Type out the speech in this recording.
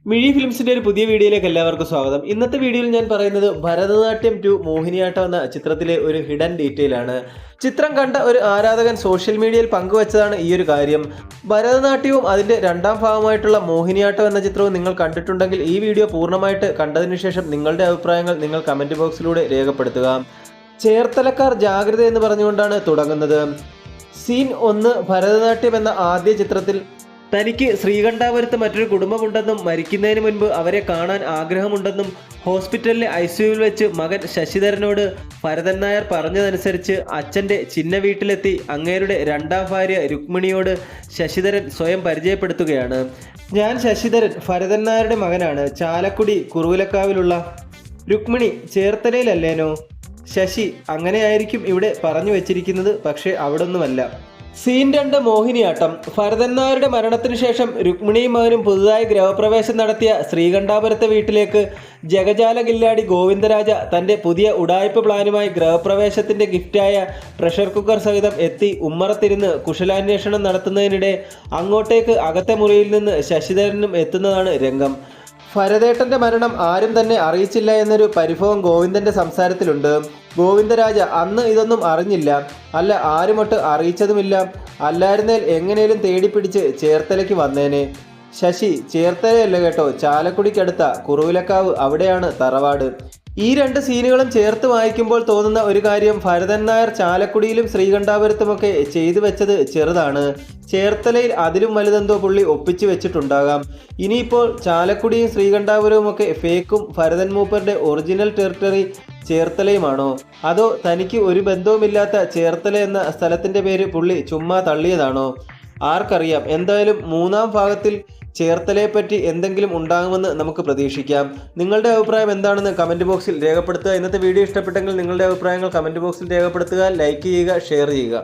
മിഴി ഫിലിംസിന്റെ ഒരു പുതിയ വീഡിയോയിലേക്ക് എല്ലാവർക്കും സ്വാഗതം. ഇന്നത്തെ വീഡിയോയിൽ ഞാൻ പറയുന്നത് ഭരതനാട്യം 2 മോഹിനിയാട്ടം എന്ന ചിത്രത്തിലെ ഒരു ഹിഡൻ ഡീറ്റെയിൽ ആണ്. ചിത്രം കണ്ട ഒരു ആരാധകൻ സോഷ്യൽ മീഡിയയിൽ പങ്കുവച്ചതാണ് ഈ ഒരു കാര്യം. ഭരതനാട്യവും അതിന്റെ രണ്ടാം ഭാഗമായിട്ടുള്ള മോഹിനിയാട്ടം എന്ന ചിത്രവും നിങ്ങൾ കണ്ടിട്ടുണ്ടെങ്കിൽ ഈ വീഡിയോ പൂർണ്ണമായിട്ട് കണ്ടതിന് ശേഷം നിങ്ങളുടെ അഭിപ്രായങ്ങൾ നിങ്ങൾ കമന്റ് ബോക്സിലൂടെ രേഖപ്പെടുത്തുക. ചേർത്തലക്കാർ ജാഗ്രത എന്ന് പറഞ്ഞുകൊണ്ടാണ് തുടങ്ങുന്നത്. സീൻ 1. ഭരതനാട്യം എന്ന ആദ്യ ചിത്രത്തിൽ തനിക്ക് ശ്രീകണ്ഠാപുരത്ത് മറ്റൊരു കുടുംബമുണ്ടെന്നും മരിക്കുന്നതിന് മുൻപ് അവരെ കാണാൻ ആഗ്രഹമുണ്ടെന്നും ഹോസ്പിറ്റലിലെ ICUവിൽ വെച്ച് മകൻ ശശിധരനോട് ഭരതൻ നായർ പറഞ്ഞതനുസരിച്ച് അച്ഛൻ്റെ ചിന്ന വീട്ടിലെത്തി അങ്ങേരുടെ രണ്ടാം ഭാര്യ രുക്മിണിയോട് ശശിധരൻ സ്വയം പരിചയപ്പെടുത്തുകയാണ്. ഞാൻ ശശിധരൻ, ഭരതൻ നായരുടെ മകനാണ്. ചാലക്കുടി കുറുവിലക്കാവിലുള്ള രുക്മിണി ചേർത്തലയിലല്ലേനോ? ശശി: അങ്ങനെയായിരിക്കും ഇവിടെ പറഞ്ഞു വെച്ചിരിക്കുന്നത്, പക്ഷേ അവിടൊന്നുമല്ല. സീൻ 2. മോഹിനിയാട്ടം. ഭരതൻ നായരുടെ മരണത്തിനു ശേഷം രുക്മിണിയും മകനും പുതുതായി ഗൃഹപ്രവേശം നടത്തിയ ശ്രീകണ്ഠാപുരത്തെ വീട്ടിലേക്ക് ജഗജാല കില്ലാടി ഗോവിന്ദരാജ തൻ്റെ പുതിയ ഉഡായിപ്പ് പ്ലാനുമായി ഗൃഹപ്രവേശത്തിൻ്റെ ഗിഫ്റ്റായ പ്രഷർ കുക്കർ സഹിതം എത്തി ഉമ്മറത്തിരുന്ന് കുശലാന്വേഷണം നടത്തുന്നതിനിടെ അങ്ങോട്ടേക്ക് അകത്തെ മുറിയിൽ നിന്ന് ശശിധരനും എത്തുന്നതാണ് രംഗം. ഭരതേട്ടൻ്റെ മരണം ആരും തന്നെ അറിയിച്ചില്ല എന്നൊരു പരിഭവം ഗോവിന്ദൻ്റെ സംസാരത്തിലുണ്ട്. ഗോവിന്ദരാജ: അന്ന് ഇതൊന്നും അറിഞ്ഞില്ല. അല്ല, ആരുമൊട്ട് അറിയിച്ചതുമില്ല. അല്ലായിരുന്നേൽ എങ്ങനെയും തേടിപ്പിടിച്ച് ചേർത്തലയ്ക്ക് വന്നേനെ. ശശി: ചേർത്തലയല്ല കേട്ടോ, ചാലക്കുടിക്കടുത്ത കുറുവിലക്കാവ്, അവിടെയാണ് തറവാട്. ഈ രണ്ട് സീനുകളും ചേർത്ത് വായിക്കുമ്പോൾ തോന്നുന്ന ഒരു കാര്യം, ഭരതൻ നായർ ചാലക്കുടിയിലും ശ്രീകണ്ഠാപുരത്തുമൊക്കെ ചെയ്തു വെച്ചത് ചെറുതാണ്. ചേർത്തലയിൽ അതിലും വലുതെന്തോ പുള്ളി ഒപ്പിച്ചു വെച്ചിട്ടുണ്ടാകാം. ഇനിയിപ്പോൾ ചാലക്കുടിയും ശ്രീകണ്ഠാപുരവും ഒക്കെ ഫേക്കും ഭരതൻ മൂപ്പരുടെ ഒറിജിനൽ ടെറിട്ടറി ചേർത്തലയുമാണോ? അതോ തനിക്ക് ഒരു ബന്ധവുമില്ലാത്ത ചേർത്തല എന്ന സ്ഥലത്തിൻ്റെ പേര് പുള്ളി ചുമ്മാ തള്ളിയതാണോ? ആർക്കറിയാം. എന്തായാലും മൂന്നാം ഭാഗത്തിൽ ചേർത്തലയെപ്പറ്റി എന്തെങ്കിലും ഉണ്ടാകുമെന്ന് നമുക്ക് പ്രതീക്ഷിക്കാം. നിങ്ങളുടെ അഭിപ്രായം എന്താണെന്ന് കമൻറ്റ് ബോക്സിൽ രേഖപ്പെടുത്തുക. ഇന്നത്തെ വീഡിയോ ഇഷ്ടപ്പെട്ടെങ്കിൽ നിങ്ങളുടെ അഭിപ്രായങ്ങൾ കമൻറ്റ് ബോക്സിൽ രേഖപ്പെടുത്തുക. ലൈക്ക് ചെയ്യുക, ഷെയർ ചെയ്യുക.